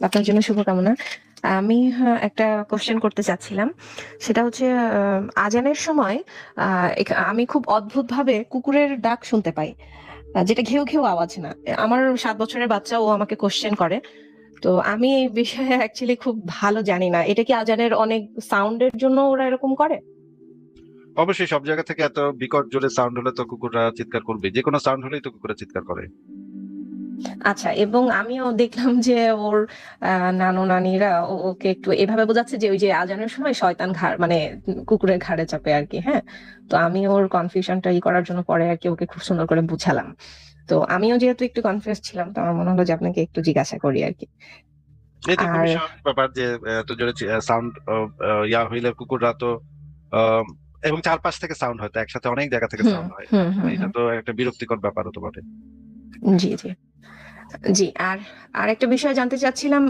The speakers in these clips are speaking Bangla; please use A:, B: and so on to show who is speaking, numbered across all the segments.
A: আপনার জন্য শুভকামনা। আমি একটা কোয়েশ্চেন করতে চাচ্ছিলাম। সেটা হচ্ছে আজানের সময় আ আমি খুব অদ্ভুতভাবে কুকুরের ডাক শুনতে পাই। যেটা ঘেউ, ঘেউ আওয়াজ না। আমার ৭ বছরের বাচ্চা ও আমাকে কোয়েশ্চেন করে। তো আমি এই বিষয়ে অ্যাকচুয়ালি খুব ভালো জানি না। এটা কি আজানের অনেক সাউন্ড এর জন্য ওরা এরকম করে?
B: অবশ্যই সব জায়গা থেকে এত বিকট জোরে সাউন্ড হলে তো কুকুররা চিৎকার করবে, যে কোনো সাউন্ড হলেই তো কুকুররা চিৎকার করে।
A: আচ্ছা, এবং আমিও দেখলাম যে ওর নানু-নানিরা ওকে একটু এভাবে বোঝাচ্ছে যে ওই যে আজানের সময় শয়তান ঘাড় মানে কুকুরের ঘাড়ে চাপে আরকি, হ্যাঁ? তো আমি ওর কনফিউশনটা করার জন্য পরে আরকি ওকে খুব সুন্দর করে বুঝালাম। তো আমিও যেহেতু একটু কনফিউজ ছিলাম, তো আমার মনে হলো যে আপনাকে একটু জিজ্ঞাসা করি আরকি।
B: এই তো
A: আর
B: খুবই স্বাভাবিক ব্যাপার যে এত জোরে সাউন্ড ইয়া হইলে কুকুররা তো আহ, এবং চারপাশ থেকে সাউন্ড হয়, তো একসাথে অনেক জায়গা থেকে
A: হুম,
B: সাউন্ড হয়।
A: হুম,
B: তো
A: হুম,
B: এটা
A: হুম।
B: তো একটা বিরক্তিকর ব্যাপার হতে পারে।
A: জি, জি। জি, আর আরেকটা বিষয় জানতে চাচ্ছিলাম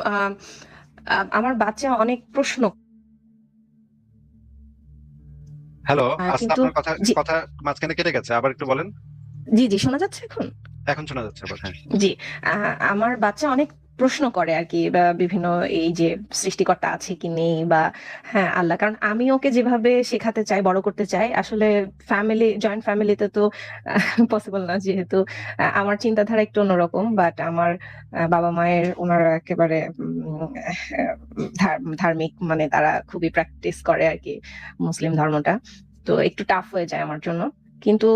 A: আমার বাচ্চা অনেক প্রশ্ন
B: হ্যালো, আজকে
A: কিন্তু
B: আপনার কথা
A: জি,
B: কথা মাঝখানে কেটে গেছে, আবার একটু বলেন।
A: জি, জি শোনা যাচ্ছে এখন?
B: এখন শোনা যাচ্ছে আবার, হ্যাঁ।
A: জি, আ আমার বাচ্চা অনেক প্রশ্ন করে আরকি বা বিভিন্ন এই যে সৃষ্টিকর্তা আছে কি নেই বা হ্যাঁ, আল্লাহ। কারণ আমি ওকে যেভাবে শেখাতে চাই, বড় করতে চাই, আসলে জয়েন্ট ফ্যামিলিতে তো পসিবল না যেহেতু আমার চিন্তাধারা একটু অন্যরকম। বাট আমার বাবা-মায়ের উনারা একেবারে ধার্মিক মানে তারা খুবই প্র্যাকটিস করে আরকি মুসলিম ধর্মটা। তো একটু টাফ হয়ে যায় আমার জন্য। কিন্তু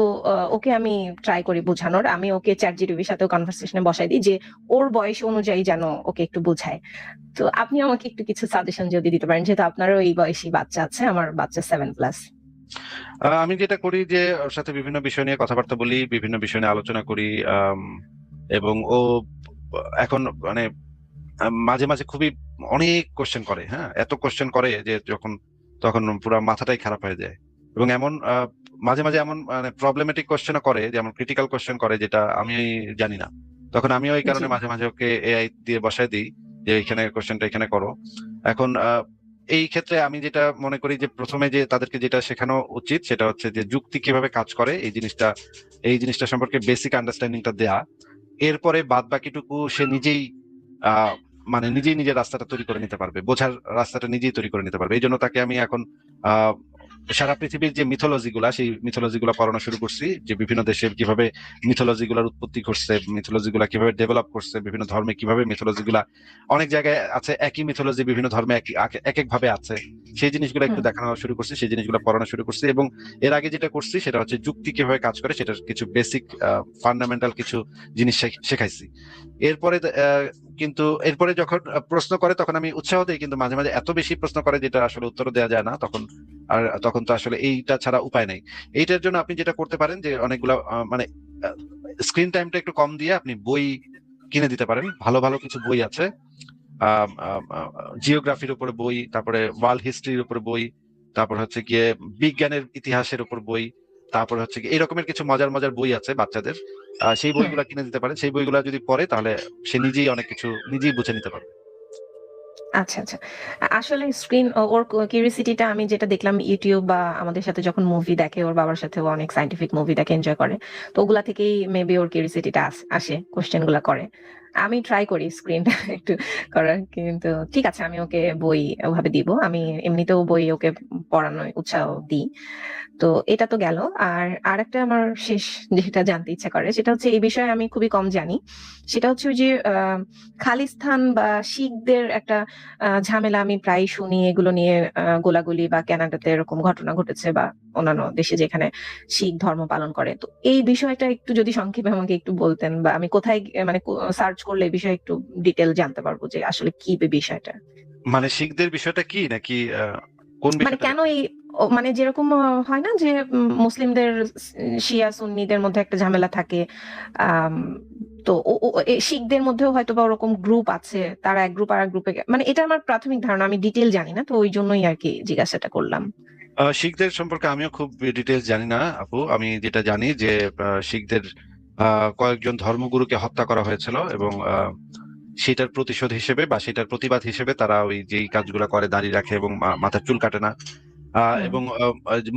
A: ওকে আমি ট্রাই করি বোঝানোর। আমি ওকে ChatGPT র সাথেও কনভারসেশন এ বসাই দিই যে ওর বয়স অনুযায়ী যেন ওকে একটু বোঝায়। তো আপনি আমাকে একটু কিছু সাজেশন যদি দিতে পারেন যেহেতু আপনারও এই বয়সী বাচ্চা আছে। আমার বাচ্চা 7 প্লাস।
B: আমি যেটা করি যে ওর সাথে বিভিন্ন বিষয় নিয়ে কথাবার্তা বলি, বিভিন্ন বিষয় নিয়ে আলোচনা করি। এবং ও এখন মানে মাঝে মাঝে খুবই অনেক কোশ্চেন করে, হ্যাঁ, এত কোশ্চেন করে যে যখন তখন পুরো মাথাটাই খারাপ হয়ে যায়। এবং এমন মাঝে মাঝে এমন মানে প্রবলেমেটিক কোশ্চেনও করে, যেমন ক্রিটিক্যাল কোশ্চেন করে যেটা আমি জানি না। তখন আমিও এই
A: জি।
B: কারণে মাঝে মাঝে ওকে এআই দিয়ে বসায় দিই যে এখানে কোশ্চেনটা এখানে করো। এখন এই ক্ষেত্রে আমি যেটা মনে করি যে প্রথমে যে তাদেরকে যেটা শেখানো উচিত সেটা হচ্ছে যে যুক্তি কিভাবে কাজ করে এই জিনিসটা সম্পর্কে বেসিক আন্ডারস্ট্যান্ডিংটা দেয়া। এরপরে বাদ বাকিটুকু সে নিজেই আহ মানে নিজেই নিজের রাস্তাটা তৈরি করে নিতে পারবে, বোঝার রাস্তাটা নিজেই তৈরি করে নিতে পারবে। এই জন্য তাকে আমি এখন আহ সারা পৃথিবীর যে মিথোলজি গুলা, সেই মিথোলজি গুলা পড়ানো শুরু করছি, যে বিভিন্ন দেশের কিভাবে মিথোলজি গুলার উৎপত্তি করছে, মিথোলজি গুলা কিভাবে ডেভেলপ করছে, বিভিন্ন ধর্মে কিভাবে মিথোলজি গুলা অনেক জায়গায় আছে, একই মিথোলজি বিভিন্ন ধর্মে এক এক ভাবে আছে, সেই জিনিসগুলো একটু
A: হুম।
B: দেখানো শুরু করছি, সেই জিনিসগুলো পড়ানো শুরু করছি। এবং এর আগে যেটা করছি সেটা হচ্ছে যুক্তি কিভাবে কাজ করে সেটার কিছু বেসিক ফান্ডামেন্টাল কিছু জিনিস শেখাইছি। এরপরে কিন্তু এরপরে যখন প্রশ্ন করে তখন আমি উৎসাহ দিই, কিন্তু মাঝে মাঝে এত বেশি প্রশ্ন করে যেটা আসলে উত্তর দেওয়া যায় না তখন। আর তখন তো আসলে এইটা ছাড়া উপায় নেই। এইটার জন্য আপনি যেটা করতে পারেন যে অনেকগুলা মানে স্ক্রিন টাইমটা একটু কম দিয়ে আপনি বই কিনে দিতে পারেন। ভালো ভালো কিছু বই আছে, জিওগ্রাফির উপরে বই, তারপরে ওয়ার্ল্ড হিস্ট্রির উপরে বই, তারপর হচ্ছে গিয়ে বিজ্ঞানের ইতিহাসের উপর বই, তারপর হচ্ছে গিয়ে এরকমের কিছু মজার মজার বই আছে বাচ্চাদের। সেই
A: হুম।
B: বইগুলা কিনে দিতে পারেন। সেই বইগুলা যদি পড়ে তাহলে সে নিজেই অনেক কিছু নিজেই বুঝে নিতে পারবে।
A: আচ্ছা, আচ্ছা। আসলে ওর কিউরিওসিটিটা আমি যেটা দেখলাম YouTube বা আমাদের সাথে যখন মুভি দেখে, ওর বাবার সাথে ও অনেক সায়েন্টিফিক মুভি দেখে এনজয় করে। তো ওগুলা থেকেই মেবি ওর কিউরিওসিটিটা আসে, কোয়েশ্চেন গুলা করে। আমি ট্রাই করি স্ক্রিনটা একটু করার। কিন্তু ঠিক আছে আমি ওকে বই ওভাবে দিব। আমি এমনিতেও বই ওকে পড়ানোয় উৎসাহ দিই। তো এটা তো গেল। আর আরেকটা আমার শেষ যেটা জানতে ইচ্ছা করে সেটা হচ্ছে এই বিষয়ে আমি খুবই কম জানি। সেটা হচ্ছে ওই যে খালিস্তান বা শিখদের একটা ঝামেলা আমি প্রায়ই শুনি এগুলো নিয়ে গোলাগুলি বা কানাডাতে এরকম ঘটনা ঘটেছে বা অন্যান্য দেশে যেখানে শিখ ধর্ম পালন করে। তো এই বিষয়টা একটু যদি সংক্ষেপে আমাকে একটু বলতেন বা আমি কোথায় মানে সার্চ করলে এই বিষয়ে একটু ডিটেইল জানতে পারবো যে আসলে কি বিষয়টা?
B: মানে শিখদের বিষয়টা কি, নাকি কোন
A: মানে
B: বিষয়টা
A: কেন
B: জানতে?
A: এই মানে যেরকম হয় না যে মুসলিমদের শিয়া সুন্নিদের মধ্যে একটা ঝামেলা থাকে। আম তো শিখদের মধ্যেও হয়তোবা ওরকম গ্রুপ আছে। তারা এক গ্রুপ আরেক গ্রুপে মানে এটা আমার প্রাথমিক ধারণা। আমি ডিটেইল জানি না। তো ওইজন্যই আরকি জিজ্ঞাসাটা করলাম।
B: শিখদের সম্পর্কে আমিও খুব ডিটেলস জানি না আপু। আমি যেটা জানি যে শিখদের কয়েকজন ধর্মগুরুকে হত্যা করা হয়েছিল, এবং সেটার প্রতিশোধ হিসেবে বা সেটার প্রতিবাদ হিসেবে তারা ওই যেই কাজগুলো করে, দাড়ি রাখে এবং মাথার চুল কাটে না।
A: হুম,
B: এবং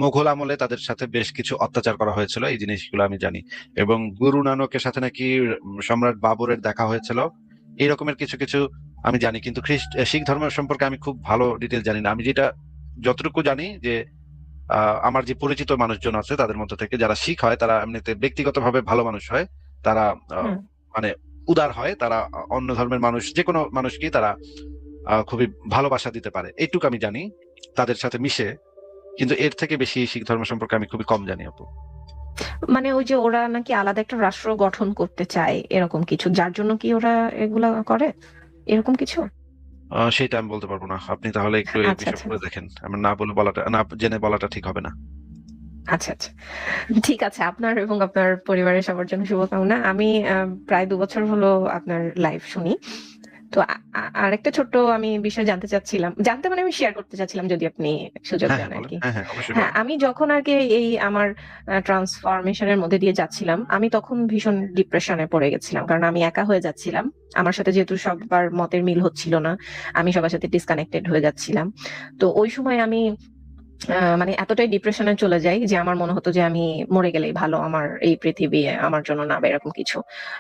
B: মোঘল আমলে তাদের সাথে বেশ কিছু অত্যাচার করা হয়েছিল, এই জিনিসগুলো আমি জানি। এবং গুরু নানকের সাথে নাকি সম্রাট বাবরের দেখা হয়েছিল। এই রকমের কিছু কিছু আমি জানি, কিন্তু শিখ ধর্ম সম্পর্কে আমি খুব ভালো ডিটেল জানি না। আমি যেটা যতটুকু জানি যে আমার যে পরিচিত মানুষজন আছে তাদের মধ্যে থেকে যারা শিখ হয় তারা এমনিতে ব্যক্তিগতভাবে ভালো মানুষ হয়, তারা
A: হুম।
B: মানে উদার হয়, তারা অন্য ধর্মের মানুষ যে কোনো মানুষকেই তারা খুবই ভালোবাসা দিতে পারে, এইটুকু আমি জানি তাদের সাথে মিশে। কিন্তু এর থেকে বেশি শিখ ধর্ম সম্পর্কে আমি খুবই কম জানি আপু।
A: মানে ওই যে ওরা নাকি আলাদা একটা রাষ্ট্র গঠন করতে চায় এরকম কিছু, যার জন্য কি ওরা এগুলা করে, এরকম কিছু?
B: সেটা আমি বলতে পারবো না, আপনি তাহলে একটু এই
A: আচ্ছা
B: বিষয়ে
A: আচ্ছা
B: পড়ে দেখেন, আমার না বলে বলাটা, না জেনে বলাটা ঠিক হবে না।
A: আচ্ছা আচ্ছা, ঠিক আছে। আপনার এবং আপনার পরিবারের সবার জন্য শুভকামনা। আমি প্রায় 2 বছর হলো আপনার লাইভ শুনি। তো আরেকটা ছোট্ট আমি বিষয় জানতে চাচ্ছিলাম, জানতে মানে আমি শেয়ার করতে চাচ্ছিলাম যদি আপনি সুযোগ
B: হ্যাঁ
A: দেন
B: হ্যাঁ
A: আর
B: বলেন,
A: কি।
B: হ্যাঁ হ্যাঁ অবশ্যই
A: হ্যাঁ,
B: বলেন।
A: আমি যখন আর কি এই আমার ট্রান্সফরমেশনের মধ্যে দিয়ে যাচ্ছিলাম, আমি তখন ভীষণ ডিপ্রেশনে পড়ে গেছিলাম। কারণ আমি একা হয়ে যাচ্ছিলাম। আমার সাথে যেহেতু সবার মতের মিল হচ্ছিল না, আমি সবার সাথে ডিসকানেক্টেড হয়ে যাচ্ছিলাম। তো ওই সময় আমি মানে এতটাই ডিপ্রেশনে চলে যাই যে আমার মনে হতো যে আমি মরে গেলেই ভালো, আমার এই পৃথিবী আমার জন্য না, বা এরকম কিছু।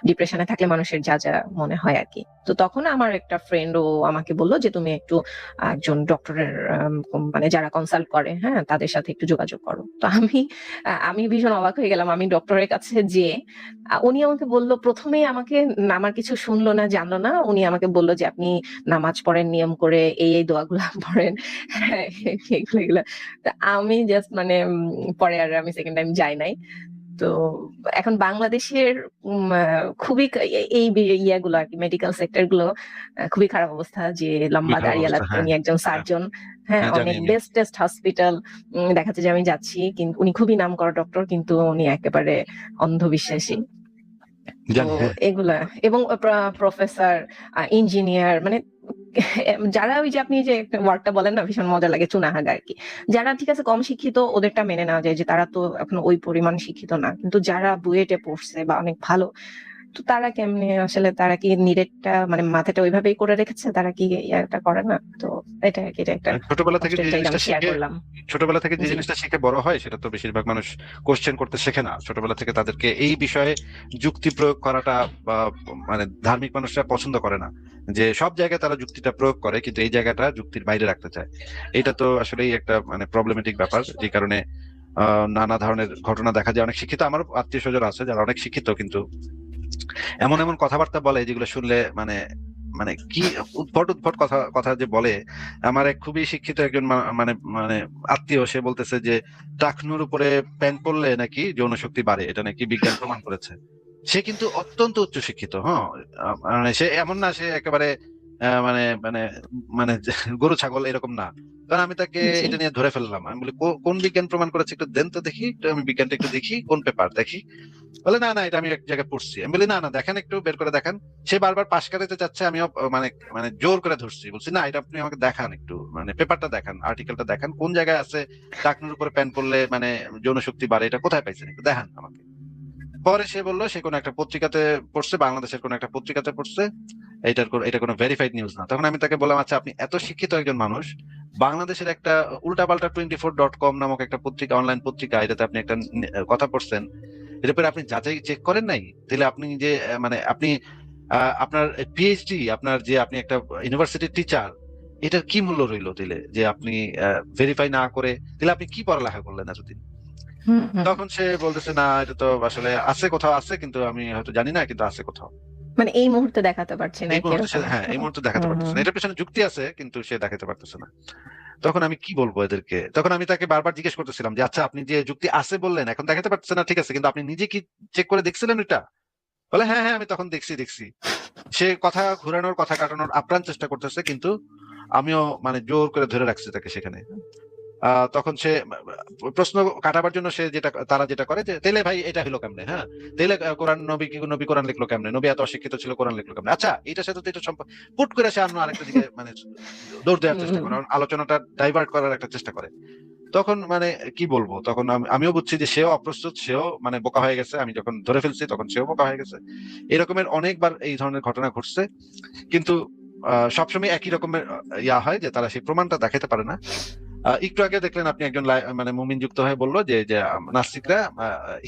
A: ডিপ্রেশনে থাকলে মানুষের যা যা মনে হয় আর কি। তো তখন আমার একটা ফ্রেন্ড ও আমাকে বলল যে তুমি একটু একজন ডক্টরের মানে যারা কনসাল্ট করে, হ্যাঁ, তাদের সাথে একটু যোগাযোগ করো। তো আমি ভীষণ অবাক হয়ে গেলাম। আমি ডক্টরের কাছে যেয়ে উনি আমাকে বলল, প্রথমেই আমাকে আমার কিছু শুনলো না, জানলো না। উনি আমাকে বলল যে আপনি নামাজ পড়েন নিয়ম করে, এই দোয়াগুলা পড়েন, হ্যাঁ, এগুলো এগুলো। তা আমি জাস্ট মানে পরে আর আমি সেকেন্ড টাইম যাই নাই। তো এখন বাংলাদেশের খুবই এই ইয়াগুলো আর কি, মেডিকেল সেক্টর গুলো খুবই খারাপ অবস্থা। যে
B: খুবই
A: লম্বা
B: খারাপ
A: দাঁড়িয়ালা,
B: অবস্থা, হ্যাঁ।
A: উনি একজন
B: হ্যাঁ
A: সার্জন। হ্যাঁ,
B: হ্যাঁ জানি
A: অনেক
B: আমি।
A: Bestest hospital. দেখা যাচ্ছে যে আমি যাচ্ছি, কিন্তু উনি খুবই নামকরা ডক্টর, কিন্তু উনি একেবারে অন্ধবিশ্বাসী। তো
B: জানি, হ্যাঁ।
A: এগুলা, এবং প্রফেসর, ইঞ্জিনিয়ার, মানে যারা ওই যে আপনি যে ওয়ার্ডটা বলেন না, ভীষণ মজা লাগে, চুনাহাগা আর কি। যারা ঠিক আছে কম শিক্ষিত, ওদেরটা মেনে নেওয়া যায় যে তারা তো এখন ওই পরিমাণ শিক্ষিত না, কিন্তু যারা বুয়েটে পড়ছে বা অনেক ভালো, তো তারা কেমনে আসলে, তারা কি নিরেটটা মানে মাথাটা ওইভাবেই করে রেখেছে, তারা কি এটা করে না? তো এটা আর কি, এটা একটা
B: ছোটবেলা থেকে
A: কষ্টের
B: যে
A: জায়গা,
B: জিনিসটা
A: আমি শেয়ার
B: শিখে,
A: করলাম।
B: ছোটবেলা থেকে যে
A: জি।
B: জিনিসটা শিখে বড় হয় সেটা তো বেশিরভাগ মানুষ কোশ্চেন করতে শেখে না। ছোটবেলা থেকে তাদেরকে এই বিষয়ে যুক্তি প্রয়োগ করাটা বা মানে ধার্মিক মানুষরা পছন্দ করে না, যে সব জায়গায় তারা যুক্তিটা প্রয়োগ করে কিন্তু এই জায়গাটা যুক্তির বাইরে রাখতে চায়। এটা তো আসলেই একটা মানে প্রবলেমেটিক ব্যাপার, যে কারণে নানা ধরনের ঘটনা দেখা যায়। অনেক শিক্ষিত আমার আত্মীয় স্বজন আছে যারা অনেক শিক্ষিত, কিন্তু এমন এমন কথাবার্তা বলে যেগুলো শুনলে মানে মানে কি উদ্ভট উদ্ভট কথা কথা যে বলে। আমার এক খুবই শিক্ষিত একজন মানে মানে আত্মীয়, সে বলতেছে যে টাকনুর উপরে প্যান্ট পরলে নাকি যৌন শক্তি বাড়ে, এটা নাকি বিজ্ঞান প্রমাণ করেছে। সে কিন্তু অত্যন্ত উচ্চ শিক্ষিত, হ্যাঁ। মানে সে এমন না, সে একেবারে মানে মানে মানে গরু ছাগল এরকম না। কারণ আমি তাকে
A: জি।
B: এটা নিয়ে ধরে ফেললাম, আমি বলি কোন বিজ্ঞান প্রমাণ করেছে একটু দেন তো দেখি, একটু আমি বিজ্ঞানটা একটু দেখি, কোন পেপার দেখি। বলে না না এটা আমি এক জায়গায় পড়ছি। আমি বলি না না দেখেন, একটু বের করে দেখান। সে বারবার পাশ কাটাতে চাচ্ছে, আমিও মানে মানে জোর করে ধরছি, বলছি না এটা আপনি আমাকে দেখান, একটু মানে পেপারটা দেখান, আর্টিকেলটা দেখান, কোন জায়গায় আছে টাকনুর উপরে প্যান্ট পরলে মানে যৌন শক্তি বাড়ে, এটা কোথায় পাইছেন একটু দেখান আমাকে। পরে সে বললো সে কোনো একটা পত্রিকাতে পড়ছে, বাংলাদেশের কোনো একটা পত্রিকাতে পড়ছে, এটা কোনো ভেরিফাইড নিউজ না। তখন আমি তাকে বললাম আচ্ছা আপনি এত শিক্ষিত একজন মানুষ, বাংলাদেশের একটা উল্টাপাল্টা 24.com নামক একটা পত্রিকা, অনলাইন পত্রিকা, এটাতে আপনি একটা কথা পড়ছেন, এর উপরে আপনি যাচাই চেক করেন নাই? তাহলে আপনি যে মানে আপনি আপনার পিএইচডি, আপনার যে আপনি একটা ইউনিভার্সিটির টিচার, এটার কি মূল্য রইলো তাহলে, যে আপনি ভেরিফাই না করে তাহলে আপনি কি পড়ালেখা করলেন এতদিন?
A: হুম হুম।
B: তখন সে বলতেছে না এটা তো আসলে আছে, কোথাও আছে, কিন্তু আমি হয়তো জানি না, কিন্তু আছে কোথাও।
A: মানে এই মুহূর্তে দেখাতে পারছি না
B: এই
A: কি,
B: মুহূর্তে সে,
A: এরকম
B: হ্যাঁ
A: একটা?
B: এই মুহূর্তে দেখাতে
A: হুম
B: পারতেছে
A: হুম।
B: না, এটার পেছনে যুক্তি আছে কিন্তু সে দেখাতে পারতেছে না। তখন আমি কি বলবো এদেরকে? তখন আমি তাকে বারবার জিজ্ঞেস করতেছিলাম যে আচ্ছা আপনি যে যুক্তি আছে বললেন, এখন দেখাতে পারতেছে না ঠিক আছে, কিন্তু আপনি নিজে কি চেক করে দেখছিলেন এটা? বলে হ্যাঁ হ্যাঁ আমি তখন দেখছি। সে কথা ঘুরানোর, কথা কাটানোর আপ্রাণ চেষ্টা করতেছে, কিন্তু আমিও মানে জোর করে ধরে রাখছি তাকে সেখানে। তখন সে প্রশ্ন কাটাবার জন্য সে তারা যেটা করে যে তেলে ভাই এটা হলো কেমনে, হ্যাঁ তেলে কোরআন নবী কি, নবী কোরআন লিখলো কেমনে, নবী এত অশিক্ষিত ছিল কোরআন লিখলো কেমনে, আচ্ছা এটার সাথে তো এটা পুট করে সে অন্য আরেকটা দিকে মানে দৌড় দেওয়ার চেষ্টা
A: হুম।
B: করে, আলোচনাটা ডাইভার্ট করার একটা চেষ্টা করে। তখন মানে কি বলবো, তখন আমিও বুঝছি যে সেও অপ্রস্তুত, সেও মানে বোকা হয়ে গেছে, আমি যখন ধরে ফেলছি তখন সেও বোকা হয়ে গেছে। এরকমের অনেকবার এই ধরনের ঘটনা ঘটছে, কিন্তু সবসময় একই রকমের ইয়া হয় যে তারা সেই প্রমাণটা দেখাতে পারে না। একটু আগে দেখলেন আপনি একজন মানে মুমিন যুক্ত হয়ে বললো যে যে নাস্তিকরা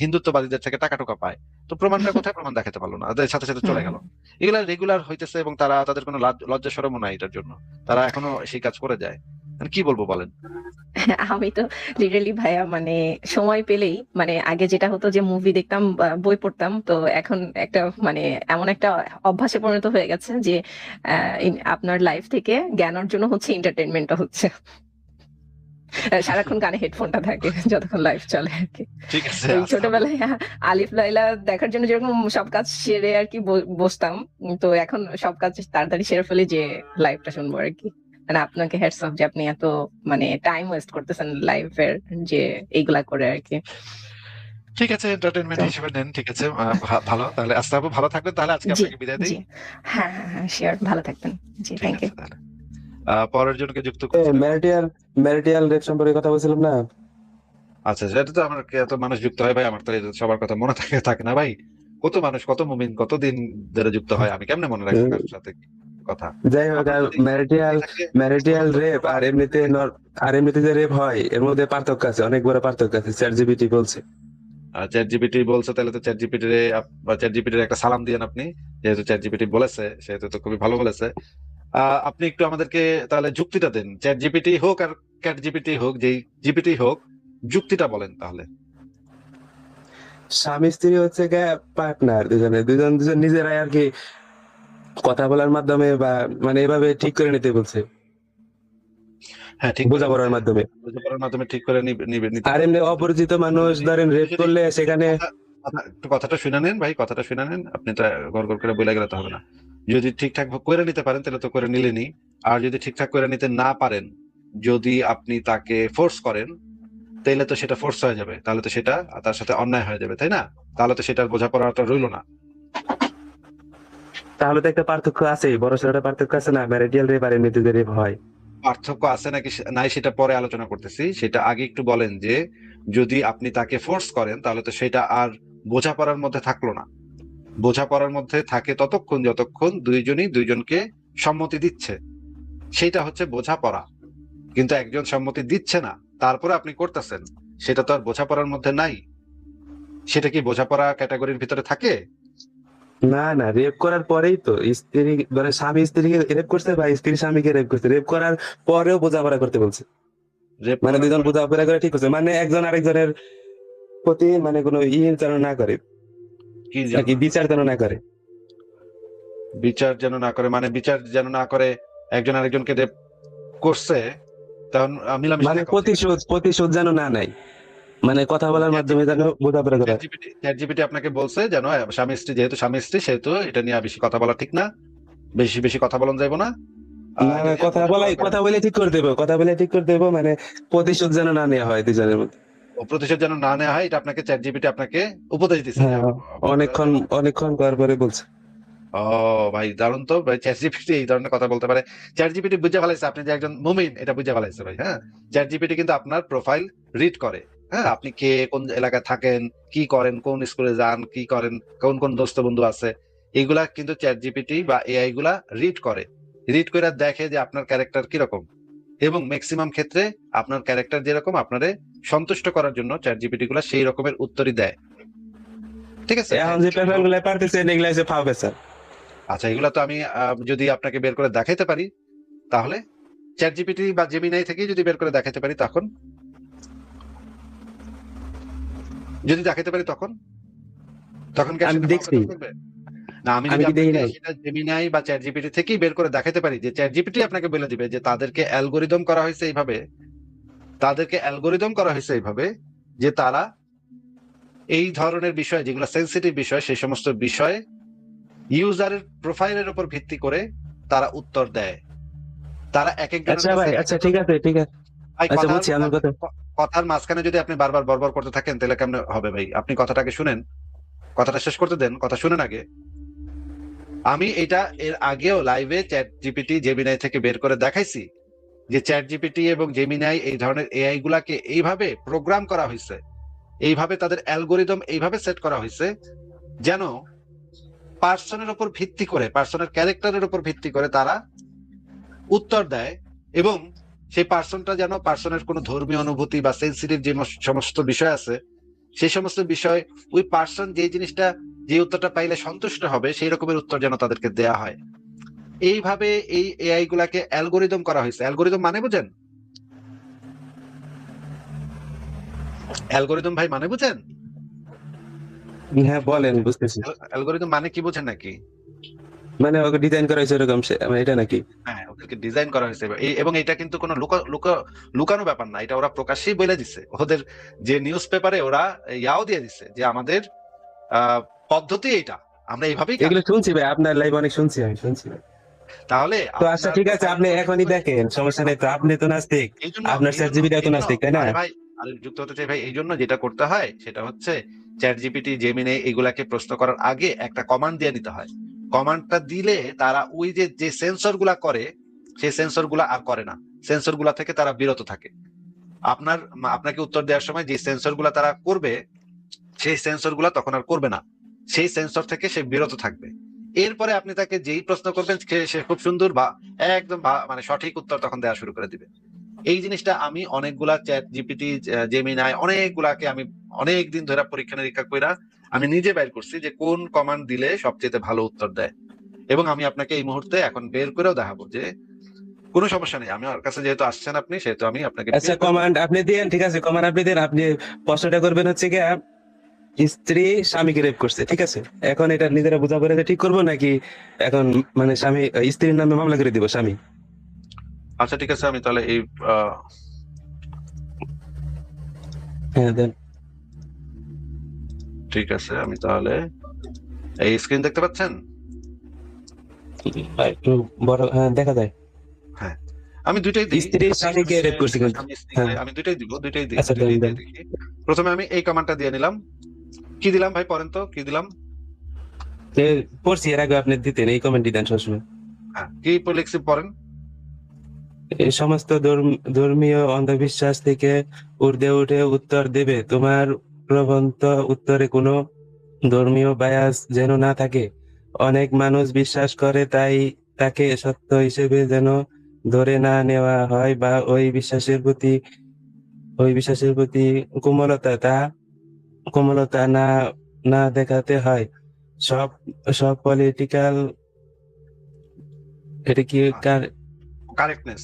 B: হিন্দুত্ববাদীদের থেকে টাকা টুকা পায়। তো প্রমাণটা কোথায়? প্রমাণ দেখাতে পারলো না, ওদের সাথে সাথে চলে
A: হুম।
B: গেল। এগুলা রেগুলার হইতেছে এবং তারা তাদের কোনো লজ্জা শরমও নাই এটার জন্য, তারা এখনো সেই কাজ করে যায়। মানে কি বলবো বলেন?
A: আমি তো লিটারালি ভাইয়া মানে সময় পেলেই মানে আগে যেটা হতো যে মুভি দেখতাম বা বই পড়তাম, তো এখন একটা মানে এমন একটা অভ্যাসে পরিণত হয়ে গেছে যে আপনার লাইফ থেকে জ্ঞান অর্জন হচ্ছে, এন্টারটেনমেন্টও হচ্ছে। সারাক্ষণ কানে হেডফোনটা থাকে যতক্ষণ লাইফ চলে আর কি।
B: ঠিক আছে,
A: ওই
B: আচ্ছা
A: ছোটবেলায় আলিফ লায়লা দেখার জন্য যেরকম সব কাজ সেরে আর কি বসতাম, তো এখন সব কাজ তাড়াতাড়ি সেরে ফেলি যে লাইভটা শুনবো আর কি। মানে আপনাকে হ্যাটস অফ যে আপনি এত মানে টাইম ওয়েস্ট করতেছেন লাইফের যে এইগুলা করে আর কি।
B: ঠিক আছে, এন্টারটেনমেন্ট
A: তো
B: হিসেবে নেন, ঠিক আছে। ভালো, তাহলে আস্তে আপু ভালো থাকবেন, তাহলে আজকে
A: জি,
B: আপনাকে বিদায় দিই।
A: জি। হ্যাঁ, হ্যাঁ, হ্যাঁ, শিওর, ভালো থাকবেন। জি,
B: ঠিক
A: থ্যাংক ইউ।
B: আছে তাহলে, পরের জনকে যুক্ত করছিলেন।
C: ম্যারিটিয়াল ম্যারিটিয়াল রেপ সম্পর্কে কথা বলছিলাম না?
B: আচ্ছা, সেটা তো আমার এত মানুষ যুক্ত হয় ভাই, আমার তো এটা সবার কথা মনে থাকে থাকে না ভাই। কত মানুষ, কত মুমিন, কত দিন ধরে যুক্ত হয়, আমি কেমনে মনে রাখবো
C: উম,
B: কারোর সাথে কথা?
C: যাই হোক,
B: আপনার
C: আর
B: যদি
C: ম্যারিটিয়াল
B: থাকে
C: ম্যারিটিয়াল
B: বলুন তো,
C: রেপ আর এমনিতে আর এমনিতে যে রেপ হয় এর মধ্যে পার্থক্য আছে, অনেক বড় পার্থক্য আছে, চ্যাট জিপিটি বলছে।
B: চ্যাট জিপিটি বলছে, তাহলে তো চ্যাট জিপিটি বা চ্যাট জিপিটির একটা সালাম দিয়েন আপনি, যেহেতু চ্যাট জিপিটি বলেছে, সেহেতু তো খুবই ভালো বলেছে। আপনি একটু আমাদেরকে তাহলে যুক্তিটা দেন, চ্যাট জিপিটি হোক আর চ্যাট জিপিটি হোক, যেই জিপিটি হোক, যুক্তিটা বলেন তাহলে।
C: স্বামী স্ত্রী হচ্ছে গিয়ে পার্টনার, দুজন দুজন নিজেরাই আর কি কথা বলার মাধ্যমে বা মানে এভাবে ঠিক করে নিতে বলছে,
B: হ্যাঁ, ঠিক করে নিতে,
C: বোঝাপড়ার মাধ্যমে।
B: বোঝাপড়ার মাধ্যমে ঠিক করে নিতে
C: আর
B: বলছে,
C: এমনি
B: কিন্তু
C: অপরিচিত মানুষ
B: যদি
C: ধরেন রেপ
B: যদি
C: করলে সেখানে
B: একটু কথাটা শুনে নেন ভাই, কথাটা শুনে নেন, আপনি তো গড় গড় করে বলে গেলে তো হবে না। যদি ঠিকঠাক করে নিতে পারেন তাহলে তো করে নিলেনই, আর যদি ঠিকঠাক করে নিতে না পারেন, যদি আপনি তাকে ফোর্স করেন, তাহলে তো সেটা ফোর্স হয়ে যাবে, তাহলে তো সেটা তার সাথে অন্যায় হয়ে যাবে, তাই না? তাহলে তো সেটার বোঝাপড়াটা রইলো না।
C: তাহলে তো একটা পার্থক্য আছে, বড় সড় একটা পার্থক্য আছে না, ম্যারিটিয়াল রেপ আর এমনিতে যে রেপ হয়।
B: পার্থক্য আছে নাকি নাই সেটা পরে আলোচনা করতেছি, সেটা আগে একটু বলেন যে যদি আপনি তাকে ফোর্স করেন তাহলে তো সেটা আর বোঝাপড়ার মধ্যে থাকলো না। বোঝাপড়ার মধ্যে থাকে ততক্ষণ যতক্ষণ দুইজনই দুইজনকে সম্মতি দিচ্ছে, সেটা হচ্ছে বোঝাপড়া। কিন্তু একজন সম্মতি দিচ্ছে না, তারপরে আপনি করতেছেন, সেটা তো আর বোঝাপড়ার মধ্যে নাই। সেটা কি বোঝাপড়া ক্যাটাগরির ভিতরে থাকে?
C: না না, রেপ করার পরেই তো স্ত্রী, মানে স্বামী স্ত্রীকে রেপ করছে বা স্ত্রী স্বামীকে রেপ করছে, রেপ করার পরেও বোঝাপড়া করতে বলছে।
B: রেপ
C: মানে
B: করার
C: দুজন
B: পরে
C: বোঝাপড়া করে ঠিক করছে, মানে একজন আরেকজনের প্রতি মানে কোনো যেন না করে
B: কি
C: আর
B: যেন
C: কি,
B: না করে?
C: বিচার যেন না করে।
B: বিচার যেন না করে মানে বিচার যেন না করে, একজন আরেকজনকে রেপ করছে, তখন মিলামিশা
C: মানে
B: থাকা উচিত।
C: প্রতিশোধ যেন না নেয়, মানে কথা বলার মাধ্যমে যেন বোঝাপড়া করে।
B: চ্যাট জিপিটি আপনাকে বলছে যেন স্বামী স্ত্রী, যেহেতু স্বামী স্ত্রী, সেহেতু এটা নিয়ে বেশি কথা বলা ঠিক না, বেশি বেশি কথা বলন যাইবো না,
C: না
B: এটা
C: না,
B: নিয়ে বোঝাপড়া করেন।
C: কথা বলে ঠিক করে দেবো, কথা বলে ঠিক করে দেবো, মানে প্রতিশোধ যেন না নেওয়া হয় দুজনের মধ্যে।
B: ও প্রতিশোধ যেন না নেওয়া হয়, এটা আপনাকে চ্যাট জিপিটি আপনাকে উপদেশ দিছে যে
C: হ্যাঁ,
B: আপনারা
C: অনেকক্ষণ
B: যেন।
C: অনেকক্ষণ করার পরে বলছে।
B: ও ভাই, দারুণ তো ভাই, চ্যাট জিপিটি এই ধরনের কথা বলতে পারে। চ্যাট জিপিটি বুঝে ফেলাইছে আপনি যে একজন মুমিন, এটা বুঝে ফেলাইছে ভাই। হ্যাঁ, চ্যাট জিপিটি কিন্তু আপনার প্রোফাইল রিড করে। হ্যাঁ, আপনি কে, কোন এলাকায় থাকেন, কি করেন, কোন স্কুলে যান, কি করেন, কোন কোন দোস্ত বন্ধু আছে, এগুলা কিন্তু চ্যাট জিপিটি বা এআই গুলা রিড করে। রিড করে দেখে যে আপনার ক্যারেক্টার কিরকম, এবং ম্যাক্সিমাম ক্ষেত্রে আপনার ক্যারেক্টার যেরকম, আপনারে সন্তুষ্ট করার জন্য চ্যাট জিপিটি গুলা সেই রকমের উত্তরই দেয়। ঠিক আছে?
C: এখন যে পেপার গুলো পারতেছে এগুলা হচ্ছে ফাও পেশার।
B: আচ্ছা, এগুলা তো আমি যদি আপনাকে বের করে দেখাইতে পারি, তাহলে চ্যাট জিপিটি বা জেমিনাই থেকে যদি বের করে দেখাতে পারি, তখন যদি দেখাতে পারি তখন তখন কি আর
C: আমি
B: সেটা
C: দেখছি,
B: ফাও করবে? না, আমি
C: আমি
B: যদি
C: কি দেখি
B: আপনাকে
C: নাই?
B: সেটা জেমিনাই বা চ্যাট জিপিটি থেকেই বের করে দেখাতে পারি, যে চ্যাট জিপিটি আপনাকে বলে দিবে যে তাদেরকে অ্যালগোরিদম করা হয়েছে এইভাবে, তাদেরকে অ্যালগোরিদম করা হয়েছে এইভাবে যে তারা এই ধরনের বিষয়, যেগুলো সেন্সিটিভ বিষয়, সেই সমস্ত বিষয়ে ইউজারের প্রোফাইলের উপর ভিত্তি করে তারা উত্তর দেয়। তারা এক একজনের
C: আচ্ছা
B: কাছে
C: ভাই,
B: এক
C: আচ্ছা
B: এক
C: ঠিক আছে, ঠিক আছে।
B: ভাই,
C: আচ্ছা বুঝছি, আমার কথা।
B: কথার মাঝখানে যদি আপনি বারবার বরবর করতে থাকেন তাহলে কেমনে হবে ভাই? আপনি কথাটাকে শুনেন, কথাটা শেষ করতে দেন, কথা শুনেন আগে। আমি এটা এর আগেও লাইভে চ্যাট জিপিটি জেমিনাই থেকে বের করে দেখাইছি যে চ্যাট জিপিটি এবং জেমিনাই এই ধরনের এআই গুলাকে এইভাবে প্রোগ্রাম করা হয়েছে, এইভাবে তাদের অ্যালগোরিদম এইভাবে সেট করা হয়েছে যেন পার্সনের উপর ভিত্তি করে, পার্সনের ক্যারেক্টারের উপর ভিত্তি করে তারা উত্তর দেয়, এবং সেই পার্সনটা যেন পার্সনের কোনো ধর্মীয় অনুভূতি বা সেন্সিটিভ যে সমস্ত বিষয় আছে, সেই সমস্ত বিষয় ওই পার্সন যে জিনিসটা, যে উত্তরটা পাইলে সন্তুষ্ট হবে সেই রকমের উত্তর যেন তাদেরকে দেয়া হয়। এইভাবে এই এআই গুলাকে অ্যালগোরিদম করা হয়েছে। অ্যালগোরিদম মানে বুঝেন? অ্যালগোরিদম ভাই মানে বুঝেন?
C: হ্যাঁ বলেন, বুঝতেছি।
B: অ্যালগোরিদম মানে কি বুঝেন নাকি?
C: মানে ওকে ডিজাইন করা হয়েছে এরকম মানে এটা নাকি?
B: হ্যাঁ, ওদেরকে ডিজাইন করা হয়েছে এবং এটা কিন্তু কোনো লুকানো ব্যাপার না, এটা ওরা প্রকাশ্যেই বলে দিচ্ছে। ওদের যে নিউজ পেপারে ওরা ইয়াও দিয়ে দিচ্ছে যে আমাদের আহ পদ্ধতি এইটা, আমরা এইভাবেই কাজ
C: এগুলো
B: করি।
C: শুনছি ভাই, আপনার লাইভ অনেক শুনছি, আমি শুনছি।
B: তাহলে
C: তো আচ্ছা ঠিক আছে, আপনি এখনই দেখেন, সমস্যা নেই তো, আপনি তো নাস্তিক,
B: এই জন্য
C: আপনার
B: এই
C: চ্যাট
B: জন্য
C: জিপিটি তো
B: এই জন্য
C: নাস্তিক, তাই না?
B: আরে ভাই, আরে যুক্ত হতে চাই ভাই, এই জন্য যেটা করতে হয় সেটা হচ্ছে চ্যাট জিপিটি, জেমিনি এগুলাকে প্রশ্ন করার আগে একটা কমান্ড দিয়ে নিতে হয়। কমান্ডটা দিলে তারা ওই যে যে সেন্সর গুলা করে, সেই সেন্সর গুলা আর করে না, সেন্সর গুলা থেকে তারা বিরত থাকে। আপনাকে উত্তর দেওয়ার সময় যে সেন্সর গুলা তারা করবে, সেই সেন্সর গুলা তখন আর করবে না, সেই সেন্সর থেকে সে বিরত থাকবে। এরপরে আপনি তাকে যেই প্রশ্ন করবেন সে খুব সুন্দর বা একদম মানে সঠিক উত্তর তখন দেওয়া শুরু করে দিবে। এই জিনিসটা আমি অনেকগুলা চ্যাট জিপিটি, জেমিনাই, অনেকগুলাকে আমি অনেক দিন ধরে পরীক্ষা নিরীক্ষা কইরা আমি নিজে বের করছি যে কোন কমান্ড দিলে সবচেয়ে ভালো উত্তর দেয়। এবং আমি আপনাকে এই মুহূর্তে এখন বের করেও দেখাবো যে কোনো সমস্যা নেই, আমার কাছে যেহেতু আসছেন আপনি, সেহেতু আমি আপনাকে
C: আচ্ছা
B: বের করে
C: কমান্ড আপনি দিন, ঠিক আছে, কমান্ড আপনি দিন। আপনি প্রশ্নটা করবেন হচ্ছে কি, স্ত্রী স্বামীকে রেপ করছে, ঠিক আছে? এখন এটা নিজেরা বোঝা করে ঠিক করবো নাকি এখন মানে স্বামী স্ত্রীর নামে মামলা করে দিব স্বামী?
B: আচ্ছা ঠিক আছে, আমি তাহলে এই আহ,
C: হ্যাঁ দেন।
B: ঠিক আছে, আমি তাহলে এই স্ক্রিন দেখতে পাচ্ছেন?
C: একটু বড়, হ্যাঁ দেখা যায়।
B: হ্যাঁ, আমি দুইটাই দিই।
C: স্ত্রী স্বামীকে রেপ করছে কিন্তু।
B: স্বামী স্ত্রীকে
C: হ্যাঁ
B: আমি দুইটাই দিব, দুইটাই দিই,
C: আচ্ছা দেন
B: দুইটাই
C: দেন।
B: দিয়ে দেখি। প্রথমে আমি এই কমান্ডটা দিয়ে নিলাম। কি দিলাম ভাই, পড়েন তো কি দিলাম?
C: পড়ছি এর আগে, আপনি দিতেন এই কমেন্ট দেন সবসময়।
B: হ্যাঁ, কি লিখছি পড়েন।
C: এই সমস্ত ধর্মীয় অন্ধবিশ্বাস থেকে ঊর্ধ্বে উঠে উত্তর দেবে, তোমার প্রবন্ধ উত্তরে কোনো ধর্মীয় বায়াস যেন না থাকে। অনেক মানুষ বিশ্বাস করে, তাই তাকে সত্য হিসেবে যেন ধরে না নেওয়া হয়, বা ওই বিশ্বাসের প্রতি কোমলতা না না দেখাতে হয়। সব সব পলিটিক্যাল, এটা কি
B: কারেক্টনেস।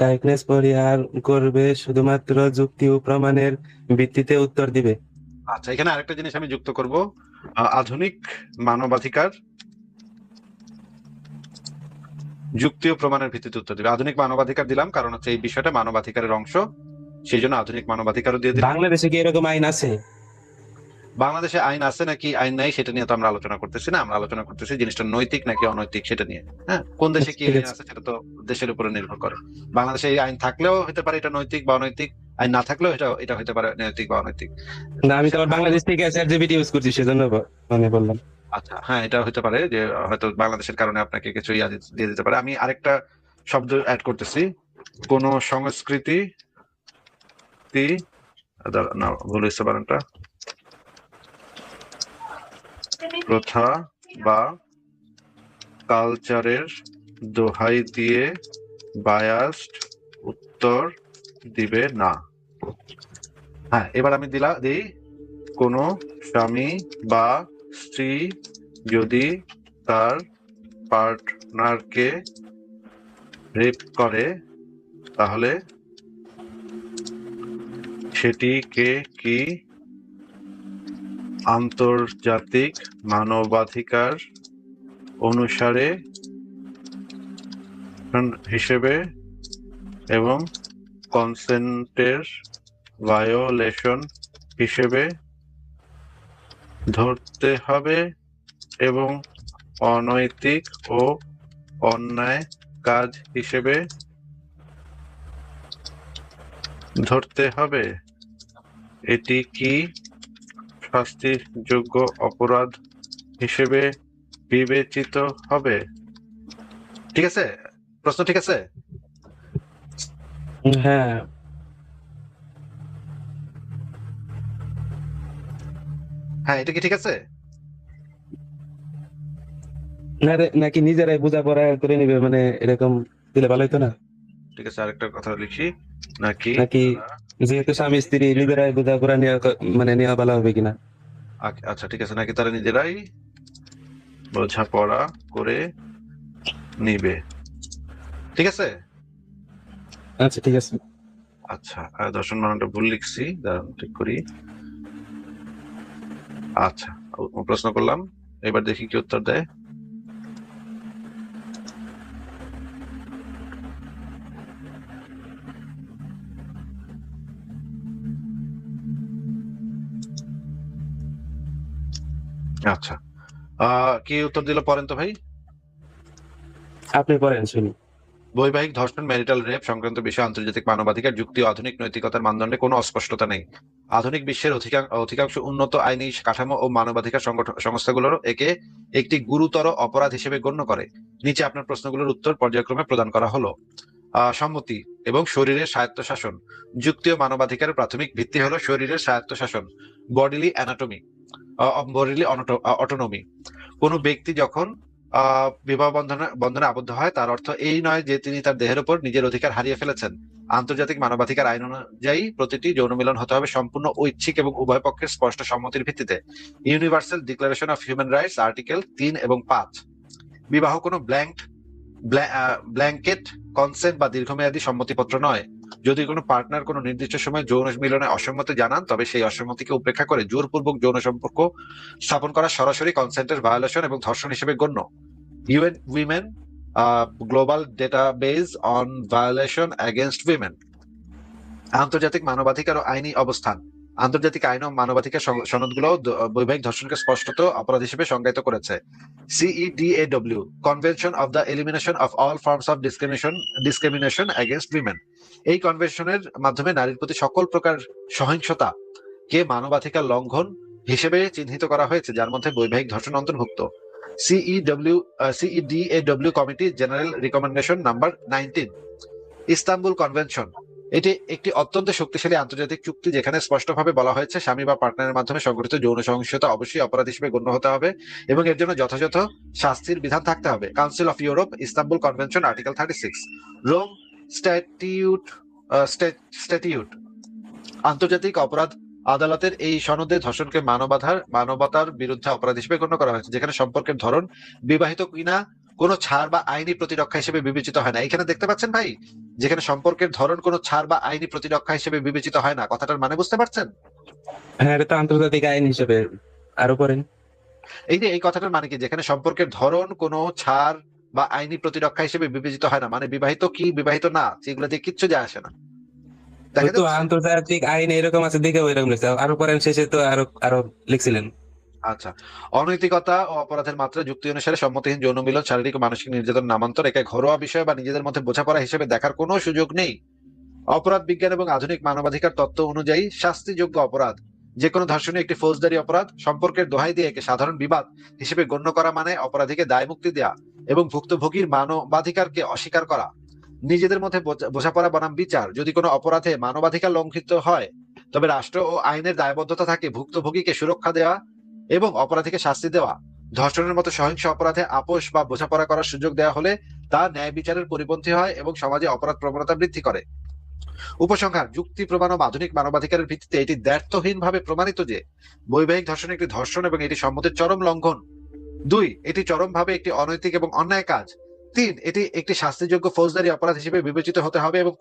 C: কারেক্টনেস পরিহার করবে, শুধুমাত্র যুক্তি ও প্রমাণের ভিত্তিতে উত্তর দিবে।
B: আচ্ছা, এখানে আরেকটা জিনিস আমি যুক্ত করব, আধুনিক মানবাধিকার যুক্তি ও প্রমাণের ভিত্তিতে উত্তর দিবে। আধুনিক মানবাধিকার দিলাম কারণ হচ্ছে এই বিষয়টা মানবাধিকারের অংশ, সেই জন্য আধুনিক মানবাধিকারও দিয়ে দিলাম।
C: বাংলাদেশে কি এরকম আইন আছে?
B: বাংলাদেশে আইন আছে নাকি আইন নাই সেটা নিয়ে তো আমরা আলোচনা করতেছি না, আমরা আলোচনা করতেছি জিনিসটা নৈতিক নাকি অনৈতিক সেটা নিয়ে। হ্যাঁ, কোন দেশে কি
C: ঠিক
B: আইন
C: আছে।
B: আছে সেটা তো দেশের উপরে নির্ভর করে। বাংলাদেশে এই আইন থাকলেও হতে পারে এটা নৈতিক বা অনৈতিক, আইন না থাকলেও এটা এটা হতে পারে নৈতিক বা অনৈতিক।
C: না আমি তো আবার বাংলাদেশ থেকে চ্যাট জিপিটি ইউজ করছি, সেজন্য মানে বললাম।
B: আচ্ছা, হ্যাঁ, এটা হতে পারে যে হয়তো বাংলাদেশের কারণে আপনাকে কিছু দিয়ে দিতে পারে। আমি আরেকটা শব্দ অ্যাড করতেছি, কোন সংস্কৃতি, না ভুল হয়েছে বানানটা, প্রথা বা কালচারের দোহাই দিয়ে বায়াসড উত্তর দিবে না। হ্যাঁ, এবার আমি দিই, কোন স্বামী বা স্ত্রী যদি তার পার্টনারকে রেপ করে তাহলে সেটিকে কি আন্তর্জাতিক মানবাধিকার অনুসারে হিসেবে এবং কনসেন্টের ভায়োলেশন হিসেবে ধরতে হবে এবং অনৈতিক ও অন্যায় কাজ হিসেবে ধরতে হবে? এটি কি শাস্তিযোগ্য অপরাধ হিসেবে বিবেচিত হবে? ঠিক আছে, প্রশ্ন ঠিক আছে?
C: হ্যাঁ
B: হ্যাঁ, এটা কি ঠিক আছে?
C: নাকি নিজেরাই বোঝাপড়া করে নিবে, মানে এরকম দিলে ভালো হতো না?
B: ঠিক আছে, আরেকটা কথা লিখি, নাকি
C: নাকি যেহেতু স্বামী স্ত্রী নিজেরাই বোঝাপড়া মানে নেওয়া ভালো হবে কিনা?
B: আচ্ছা ঠিক আছে, নাকি তারা নিজেরাই বোঝাপড়া করে নিবে, ঠিক আছে।
C: আচ্ছা ঠিক আছে।
B: আচ্ছা, দর্শন বানানটা ভুল লিখছি, দাঁড়ান ঠিক করি। আচ্ছা, প্রশ্ন করলাম, এবার দেখি কি উত্তর দেয়। আচ্ছা, কি উত্তর দিল পড়েন তো ভাই।
C: আপনি পড়েন শুনি।
B: বৈবাহিক ধর্ষণ, ম্যারিটাল রেপ সংক্রান্ত বিষয়ে আন্তর্জাতিক মানবাধিকার যুক্তি ও আধুনিক নৈতিকতার মানদণ্ডে কোনো অস্পষ্টতা নেই। আধুনিক বিশ্বের অধিকাংশ উন্নত আইনি কাঠামো ও মানবাধিকার সংস্থাগুলোর একে একটি গুরুতর অপরাধ হিসেবে গণ্য করে। নিচে আপনার প্রশ্নগুলোর উত্তর পর্যায়ক্রমে প্রদান করা হলো। সম্মতি এবং শরীরের স্বায়ত্তশাসন। যুক্তি ও মানবাধিকারের প্রাথমিক ভিত্তি হলো শরীরের স্বায়ত্তশাসন, বডিলি অ্যানাটমি, বডিলি অটোনমি। কোনো ব্যক্তি যখন বিবাহ বন্ধনে আবদ্ধ হয়, তার অর্থ এই নয় যে তিনি তার দেহের উপর নিজের অধিকার হারিয়ে ফেলেছেন। আন্তর্জাতিক মানবাধিকার আইন অনুযায়ী প্রতিটি যৌন মিলন হতে হবে সম্পূর্ণ ঐচ্ছিক এবং উভয় পক্ষের স্পষ্ট সম্মতির ভিত্তিতে। Universal declaration of human rights article 3 এবং 5। বিবাহ কোনো ব্ল্যাঙ্কেট কনসেন্ট বা দীর্ঘমেয়াদী সম্মতিপত্র নয়। যদি কোনো পার্টনার কোনো নির্দিষ্ট সময় যৌন মিলনে অসম্মতি জানান, তবে সেই অসম্মতিকে উপেক্ষা করে জোরপূর্বক যৌন সম্পর্ক স্থাপন করা সরাসরি কনসেন্টের ভায়োলেশন এবং ধর্ষণ হিসেবে গণ্য। UN women global database on violation against women. আন্তর্জাতিক মানবাধিকার ও আইনি অবস্থান। আন্তর্জাতিক আইন ও মানবাধিকার সনদগুলো বৈবাহিক ধর্ষণকে স্পষ্টত অপরাধ হিসেবে সংজ্ঞায়িত করেছে। CEDAW convention of the elimination of all forms of discrimination against women. এই কনভেনশনের মাধ্যমে নারীর প্রতি সকল প্রকার সহিংসতা কে মানবাধিকার লঙ্ঘন হিসেবে চিহ্নিত করা হয়েছে, যার মধ্যে বৈবাহিক ধর্ষণ অন্তর্ভুক্ত। CEDAW committee general recommendation number 19। Istanbul convention. এটি একটি অত্যন্ত শক্তিশালী আন্তর্জাতিক চুক্তি, যেখানে স্পষ্টভাবে বলা হয়েছে স্বামী বা পার্টনারের মাধ্যমে সংঘটিত যৌন সহিংসতা অবশ্যই অপরাধ হিসেবে গণ্য হতে হবে এবং এর জন্য যথাযথ শাস্তির বিধান থাকতে হবে। Council of Europe Istanbul convention article 36। Rome statute. আন্তর্জাতিক অপরাধ আদালতের এই সনদে ধর্ষণকে মানবতার বিরুদ্ধে অপরাধ হিসেবে গণ্য করা হয়েছে, যেখানে সম্পর্কের ধরন বিবাহিত কিনা কোনো ছাড় বা আইনি প্রতিরক্ষা হিসেবে বিবেচিত হয় না। এখানে দেখতে পাচ্ছেন ভাই, যেখানে সম্পর্কের ধরন কোনো ছাড় বা আইনি প্রতিরক্ষা হিসেবে বিবেচিত হয় না, কথাটার মানে বুঝতে পারছেন?
C: হ্যাঁ, এটা তো আন্তর্জাতিক আইন হিসেবে। আরো পড়েন।
B: এই যে এই কথাটার মানে কি, যেখানে সম্পর্কের ধরন কোনো ছাড় বা আইনি প্রতিরক্ষা হিসেবে বিবেচিত হয় না, মানে বিবাহিত কি বিবাহিত না সেগুলো দিয়ে কিচ্ছু যায় আসে না। দেখা
C: তো
B: যাচ্ছে।
C: আন্তর্জাতিক আইন এরকম আছে দেখে ওইরকম লিখছে। আরো পড়েন, শেষে তো আরো আরো লিখছিলেন।
B: আচ্ছা, অনৈতিকতা ও অপরাধের মাত্রা যুক্তি অনুসারে সম্মতিহীন যৌন মিলন, শারীরিক ও মানসিক নির্যাতন, নামান্তর একে ঘরোয়া বিষয় বা নিজেদের মধ্যে বোঝাপড়া হিসেবে দেখার কোনো সুযোগ নেই। অপরাধ বিজ্ঞান এবং আধুনিক মানবাধিকার তত্ত্ব অনুযায়ী শাস্তিযোগ্য অপরাধ যে কোনো ধর্ষণই একটি ফৌজদারি অপরাধ। সম্পর্কের দোহাই দিয়ে একে সাধারণ বিবাদ হিসেবে গণ্য করা মানে অপরাধীকে দায় মুক্তি দেয়া এবং ভুক্তভোগীর মানবাধিকারকে অস্বীকার করা। নিজেদের মধ্যে বোঝাপড়া বনাম বিচার। যদি কোনো অপরাধে মানবাধিকার লঙ্ঘিত হয়, তবে রাষ্ট্র ও আইনের দায়বদ্ধতা থাকে ভুক্তভোগীকে সুরক্ষা দেওয়া এবং অপরাধীকে শাস্তি দেওয়া। ধর্ষণের মতো সহিংস অপরাধে আপোষ বা বোঝাপড়া করার সুযোগ দেওয়া হলে তা ন্যায় বিচারের পরিপন্থী হয় এবং সমাজে অপরাধ প্রবণতা বৃদ্ধি করে। উপসংহার: যুক্তি, প্রমাণ ও আধুনিক মানবাধিকারের ভিত্তিতে এটি দ্ব্যর্থহীনভাবে প্রমাণিত যে বৈবাহিক ধর্ষণ একটি ধর্ষণ এবং এটি সম্মতির চরম লঙ্ঘন। 2, এটি চরমভাবে একটি অনৈতিক এবং অন্যায় কাজ। 3, এটি একটি শাস্তিযোগ্য ফৌজদারি অপরাধ হিসেবে বিবেচিত হতে হবে এবং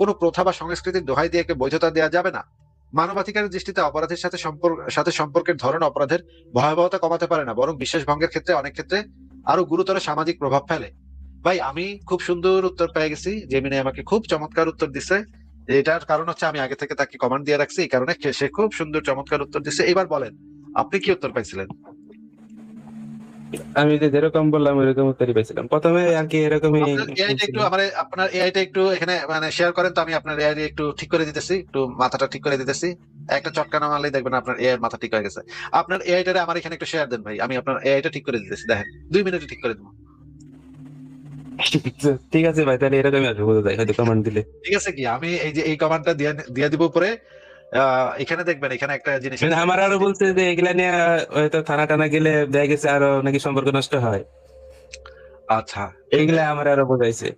B: কোনো প্রথা বা সংস্কৃতির দোহাই দিয়ে একে বৈধতা দেওয়া যাবে না। মানবাধিকারের দৃষ্টিতে অপরাধের সাথে সম্পর্কের ধরন অপরাধের ভয়াবহতা কমাতে পারে না, বরং বিশ্বাস ভঙ্গের ক্ষেত্রে অনেক ক্ষেত্রে আরো গুরুতর সামাজিক প্রভাব ফেলে। ভাই, আমি খুব সুন্দর উত্তর পেয়ে গেছি, জেমিনি আমাকে খুব চমৎকার উত্তর দিছে। এটার কারণ হচ্ছে আমি আগে থেকে তাকে কমান্ড দিয়ে রাখছি, এই কারণে সে খুব সুন্দর চমৎকার উত্তর দিছে। এবার বলেন, আপনি কি উত্তর পাইছিলেন?
C: আমি যে যেরকম বললাম ওইরকম উত্তরই পেয়েছিলাম প্রথমে আর কি, এরকমই
B: আপনার এআইটা একটু এখানে মানে শেয়ার করেন তো, আমি আপনার এআই একটু ঠিক করে দিতেছি, একটু মাথাটা ঠিক করে দিতেছি। একটা চটকানা মারলেই দেখবেন আপনার এআই মাথা ঠিক হয়ে গেছে। আপনার এআইটারে আমার এখানে একটু শেয়ার দেন ভাই, আমি আপনার এআইটা ঠিক করে দিতেছি, দেখেন 2 মিনিটে ঠিক করে দেবো।
C: ঠিক আছে ভাই, তাহলে এরকমই আসবে বোঝা যায়, হয়তো কমান্ড দিলে।
B: ঠিক আছে, কি আমি এই যে এই কমান্ডটা দিয়ে দিব পরে। এখানে দেখবেন, এখানে একটা জিনিস
C: মানে আমার আরো বলছে যে এগুলা নিয়ে হয়তো থানা টানা গেলে দেখা গেছে আরো নাকি সম্পর্ক নষ্ট হয়,
B: আচ্ছা,
C: এইগুলা আমার আরো বোঝাইছে।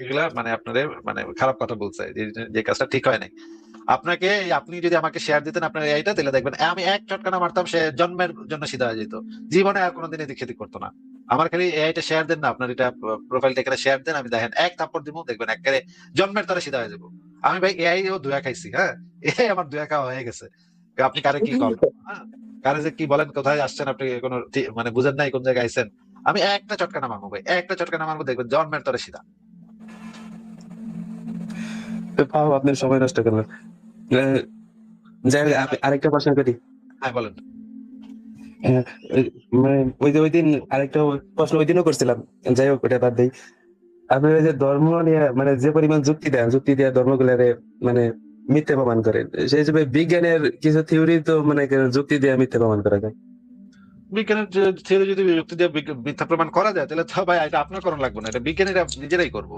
B: এগুলা মানে আপনাদের মানে খারাপ কথা বলছে, যে কাজটা ঠিক হয় নাই। আপনাকে আপনি যদি আমাকে শেয়ার দিতেন আপনার এইটা, তাহলে দেখবেন আমি এক চটকানা মারতাম, সে জন্মের জন্য সিধা হয়ে যেত, জীবনে আর কোনোদিন এদিক সেদিক করতো না। আমার খালি এইটা শেয়ার দেন না, আপনার এটা প্রোফাইলটা এখানে শেয়ার দেন, আমি দেখেন এক থাপ্পড় দিব, দেখবেন একেবারে জন্মের তরে সিধা হয়ে যাবো। আমি ভাই এআই ও ধুয়া খাইছি, হ্যাঁ, এআই আমার ধুয়া খাওয়া হয়ে গেছে। আপনি কারে কি করেন, হ্যাঁ, কারে যে কি বলেন, কোথায় আসছেন আপনি, কোনো মানে বুঝেন নাই কোন জায়গায় আইছেন। আমি একটা চটকানা মারবো ভাই, একটা চটকানা মারবো, দেখবেন জন্মের তরে সিধা।
C: পাও আপনার সময় নষ্ট করলেন। আহ, যাই হোক, আরেকটা প্রশ্ন করি।
B: হ্যাঁ বলেন।
C: আহ, মানে ওই দিন আরেকটা প্রশ্ন ওই দিনও করছিলাম, যাই হোক ওটা বাদ দিই। আপনার এই যে ধর্ম নিয়ে মানে যে পরিমাণ যুক্তি দেয় ধর্মগুলারে মানে মিথ্যে প্রমাণ করে, সেই হিসেবে বিজ্ঞানের কিছু থিওরি তো মানে যুক্তি দিয়ে মিথ্যে প্রমাণ করা যায়।
B: বিজ্ঞানের থিওরি যদি যুক্তি দিয়ে মিথ্যা প্রমাণ করা যায়, তাহলে তো ভাই এটা আপনার করার লাগবে না, এটা বিজ্ঞানীরা নিজেরাই করবো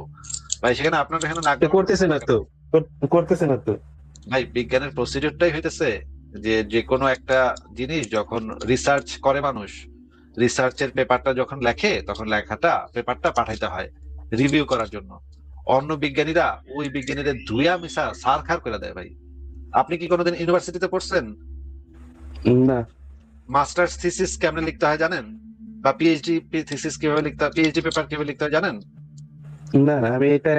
B: ভাই, সেখানে আপনার এখানে নাক
C: তো
B: গলানোর কিছু
C: করতেছে না
B: দরকার
C: তো,
B: নেই।
C: করতেছে না তো।
B: ভাই বিজ্ঞানের প্রসিডিউরটাই হইতেছে যে যে কোনো একটা জিনিস যখন রিসার্চ করে মানুষ, রিসার্চের পেপারটা যখন লেখে, তখন লেখাটা পেপারটা পাঠাইতে হয় রিভিউ করার জন্য। অন্য বিজ্ঞানীরা ওই বিজ্ঞানীদের ধুইয়া মিশা সারখার করে দেয় ভাই। আপনি কি কোনোদিন ইউনিভার্সিটিতে পড়ছেন?
C: না
B: মাস্টার্স থিসিস কেমনে লিখতে হয় জানেন? বা পিএইচডি থিসিস কিভাবে লিখতে হয়, পিএইচডি পেপার কিভাবে লিখতে হয় জানেন?
C: না, আমি এটা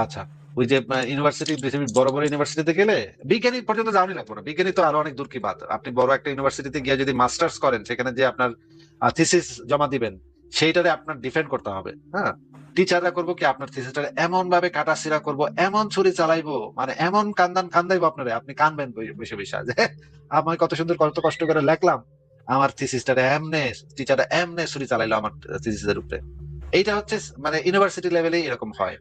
B: আচ্ছা, ওই যে ইউনিভার্সিটি, পৃথিবীর বড় বড় ইউনিভার্সিটিতে গেলে, বিজ্ঞানী পর্যন্ত যাওয়ানি লাগবে না, বিজ্ঞানী তো আরো অনেক দূর কি বাদ, আপনি বড় একটা ইউনিভার্সিটিতে গিয়ে যদি মাস্টার্স করেন, সেখানে যে আপনার থিসিস জমা দিবেন, সেইটারে আপনার ডিফেন্ড করতে হবে, হ্যাঁ। টিচাররা করবো কি, আপনার থিসিসটারে এমন ভাবে কাটাছিড়া করবো, এমন ছুরি চালাইবো, মানে এমন কান্দাইবো আপনারে, আপনি কানবেন বসে বসে যে আমি কত সুন্দর কত কষ্ট করে লেখলাম, আমার থিসিসটারে এমনে টিচাররা এমনে ছুরি চালাইলো আমার থিসিসের উপরে। এইটা হচ্ছে মানে ইউনিভার্সিটি লেভেলে এরকম হয়।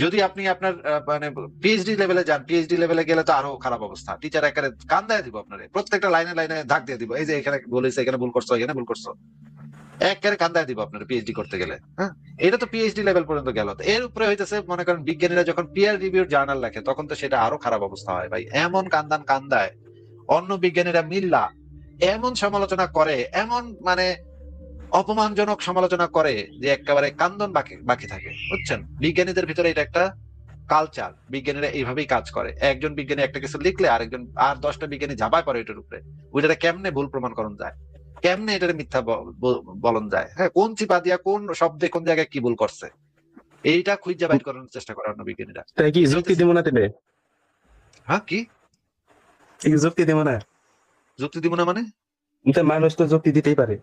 B: যদি আপনি আপনার মানে পিএইচডি লেভেলে যান, পিএইচডি লেভেলে গেলে তো আরো খারাপ অবস্থা, টিচার একেবারে কান্দায় দিব আপনারে, প্রত্যেকটা লাইনে লাইনে দাগ দিয়ে দিব, এই যে এখানে ভুল হয়েছে, এখানে ভুল করছো, এখানে ভুল করছো, একেবারে কান্দায় দিব আপনার পিএইচডি করতে গেলে, হ্যাঁ। এটা তো পিএইচডি লেভেল পর্যন্ত গেল, তো এর উপরে হইতেছে মনে করেন বিজ্ঞানীরা যখন পিয়ার রিভিউ জার্নাল লেখে, তখন তো সেটা আরো খারাপ অবস্থা হয় ভাই, এমন কান্দায় অন্য বিজ্ঞানীরা মিল্লা এমন সমালোচনা করে, এমন মানে অপমানজনক সমালোচনা করে যে একেবারে কান্দন বাকি বাকি থাকে, বুঝছেন? বিজ্ঞানীদের ভিতরে এটা একটা কালচার, বিজ্ঞানীরা এইভাবেই কাজ করে, একজন বিজ্ঞানী একটা কিছু লিখলে আরেকজন আর 10টা বিজ্ঞানী ঝাঁপায় পড়ে এটার উপরে, ওইটা কেমনে ভুল প্রমাণ করণ যায়, কেমনে এটার মিথ্যা বলন যায়, হ্যাঁ, কোন চিপা দিয়া কোন শব্দে কোন জায়গায় কি ভুল করছে, এইটা খুঁজে বাইর করার চেষ্টা করে অন্য বিজ্ঞানীরা।
C: তাই কি যুক্তি দিব না তেলে?
B: হ্যাঁ কি
C: যুক্তি দিব না?
B: যুক্তি দিব না মানে?
C: তো মানুষ তো যুক্তি দিতেই পারে,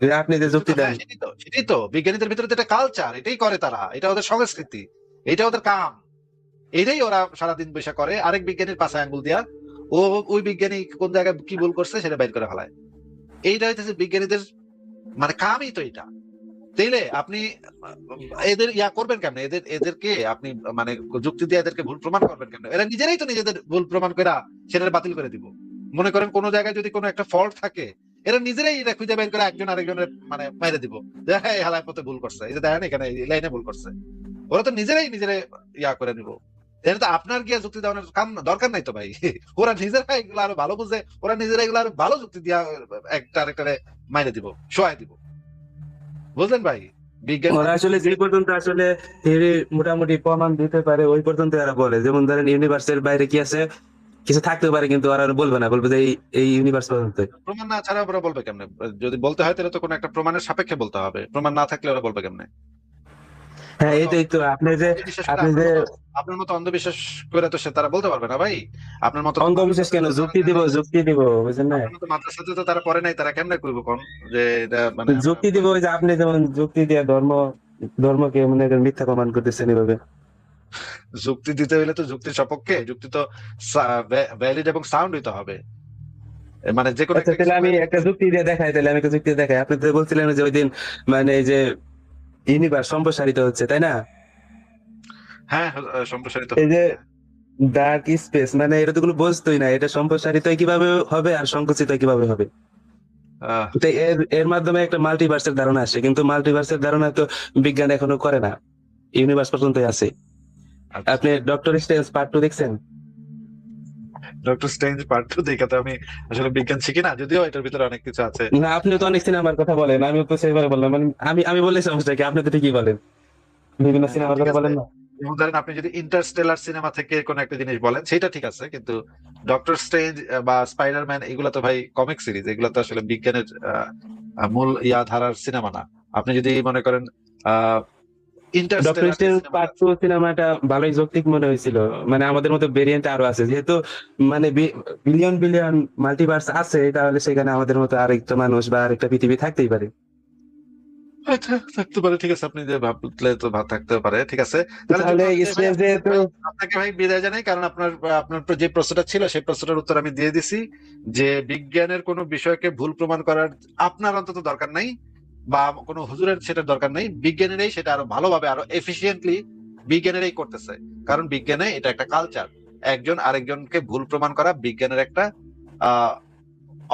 C: যে আপনি যে যুক্তি দেন।
B: হ্যাঁ সেটাই তো বিজ্ঞানীদের ভিতরে তো এটা কালচার, এটাই করে তারা, এটা ওদের সংস্কৃতি, এটা ওদের কাম, এটাই ওরা সারাদিন বসে করে, আরেক বিজ্ঞানীর পাশে আঙ্গুল দিয়া ও ওই বিজ্ঞানী কোন জায়গায় কি ভুল করছে সেটা বাইর করে ফেলায়। এইটা হইতেছে বিজ্ঞানীদের মানে কামই তো এটা। তাইলে আপনি এদের ইয়া করবেন কেমনে, এদেরকে আপনি মানে যুক্তি দিয়ে এদেরকে ভুল প্রমাণ করবেন কেমনে? এরা নিজেরাই তো নিজেদের ভুল প্রমাণ করে সেটা বাতিল করে দিব। মনে করেন কোন জায়গায় যদি কোনো একটা ফল্ট থাকে, এরা নিজেরাই এটা খুঁজে বের করে একজন আরেকজনের মানে মেরে দিব, যে হ্যাঁ হালায় পথে ভুল করছে, এই যে দেখেন এখানে এই লাইনে ভুল করছে, ওরা তো নিজেরাই ইয়া করে নিব। এটা তো আপনার গিয়ে যুক্তি দেওয়ার কাম দরকার নাই তো ভাই, ওরা নিজেরা এগুলো আরো ভালো বুঝে, ওরা নিজেরা এগুলো আরো ভালো যুক্তি দিয়া একটা আরেকটারে মাইরে দিব, শোয়াই দিব, বুঝলেন ভাই? বিজ্ঞান
C: ওরা আসলে যে পর্যন্ত আসলে theory মোটামুটি প্রমাণ দিতে পারে ওই পর্যন্ত এরা বলে, যেমন ধরেন ইউনিভার্সের বাইরে কি আছে, কিছু থাকতে পারে, কিন্তু ওরা বলবে না, বলবে যে এই ইউনিভার্স পর্যন্ত।
B: প্রমাণ না ছাড়া ওরা বলবে কেমনে? যদি বলতে হয় তাহলে তো কোনো একটা প্রমাণের সাপেক্ষে বলতে হবে, প্রমাণ না থাকলে ওরা বলবে কেমনে?
C: হ্যাঁ, এইটাই তো
B: অন্ধবিশ্বাস করে
C: আপনি যে
B: আপনার মতো অন্ধবিশ্বাস করে তো সে তারা বলতে পারবে না ভাই। আপনার মতো
C: অন্ধবিশ্বাস কেন, যুক্তি দিব বুঝছেন না?
B: আপনার মতো মাদ্রাসাতে তো তারা পড়ে নাই, তারা কেমনে করবো কোন যে এটা মানে
C: যুক্তি দিব, ওই যে আপনি যেমন যুক্তি দিয়ে ধর্মকে মনে করেন মিথ্যা প্রমাণ করতেছেন এভাবে।
B: যুক্তি দিতে হলে তো যুক্তির সপক্ষে, যুক্তি তো ভ্যালিড এবং সাউন্ড হইতে হবে, মানে যে কোনো
C: আচ্ছা,
B: একটা
C: তাহলে আমি একটা যুক্তি দিয়ে দেখাই, আপনি তো বলছিলেন যে ওই দিন মানে এই যে ইউনিভার্স সম্প্রসারিত হচ্ছে, তাই না?
B: হ্যাঁ সম্প্রসারিত
C: এই যে
B: হচ্ছে।
C: ডার্ক স্পেস মানে এটা তো কোনো বস্তুই না, এটা সম্প্রসারিত কিভাবে হবে আর সংকুচিত কিভাবে হবে?
B: আহ,
C: তো এর মাধ্যমে একটা মাল্টিভার্সের ধারণা আসে, কিন্তু মাল্টিভার্সের ধারণা তো বিজ্ঞান এখনো করে না, ইউনিভার্স পর্যন্তই আছে।
B: আচ্ছা,
C: আপনি ডক্টর স্ট্রেঞ্জ পার্ট 2 দেখছেন?
B: ডক্টর স্ট্রেঞ্জ পার্ট 2 দেখাতে আমি আসলে বিজ্ঞান শিখি না, যদিও এটার ভিতরে অনেক কিছু আছে।
C: না, আপনি তো অনেক সিনেমার কথা বলেন, আমি তো সেভাবে বললাম, মানে আমি বললে সমস্যা কি, আপনি তো ঠিকই বলেন। বিভিন্ন সিনেমার
B: ঠিক
C: কথা
B: আছে।
C: বলেন না?
B: যেমন ধরেন আপনি যদি ইন্টারস্টেলার সিনেমা থেকে কোন একটা জিনিস বলেন সেটা ঠিক আছে, কিন্তু ডক্টর স্ট্রেঞ্জ বা স্পাইডারম্যান এগুলো তো ভাই কমিক সিরিজ, এগুলো তো আসলে বিজ্ঞানের মূল ধারার সিনেমা না। আপনি যদি মনে করেন আহ
C: ডক্টর
B: ইন্টারস্টেলার যে
C: স্ট্রেঞ্জ
B: সিনেমাটা,
C: পার্ট 2 সিনেমাটা ভালোই যৌক্তিক মনে হয়েছিল। মানে আমাদের মতো ভেরিয়েন্ট আরো আছে, যেহেতু মানে বিলিয়ন বিলিয়ন মাল্টিভার্স আছে, তাহলে সেখানে আমাদের মতো আরেকটা মানুষ বা আরেকটা পৃথিবী থাকতেই পারে।
B: আচ্ছা থাকতে পারে, ঠিক আছে, আপনি যে ভাবলে তো থাকতেও পারে, ঠিক আছে। তাহলে
C: তাহলে
B: যুক্ত হতে ভাই
C: স্ট্রেঞ্জ যেহেতু
B: আপনাকে ভাই বিদায় জানাই, কারণ আপনার আপনার যে প্রশ্নটা ছিল সেই প্রশ্নটার উত্তর আমি দিয়ে দিছি, যে বিজ্ঞানের কোনো বিষয়কে ভুল প্রমাণ করার আপনার অন্তত দরকার নাই, বা কোনো হুজুরের সেটা দরকার নেই, বিজ্ঞানীরাই সেটা আরো ভালোভাবে আরো এফিসিয়েন্টলি বিজ্ঞানীরাই করতেছে। কারণ বিজ্ঞানে এটা একটা কালচার, একজন আরেকজনকে ভুল প্রমাণ করা বিজ্ঞানের একটা আহ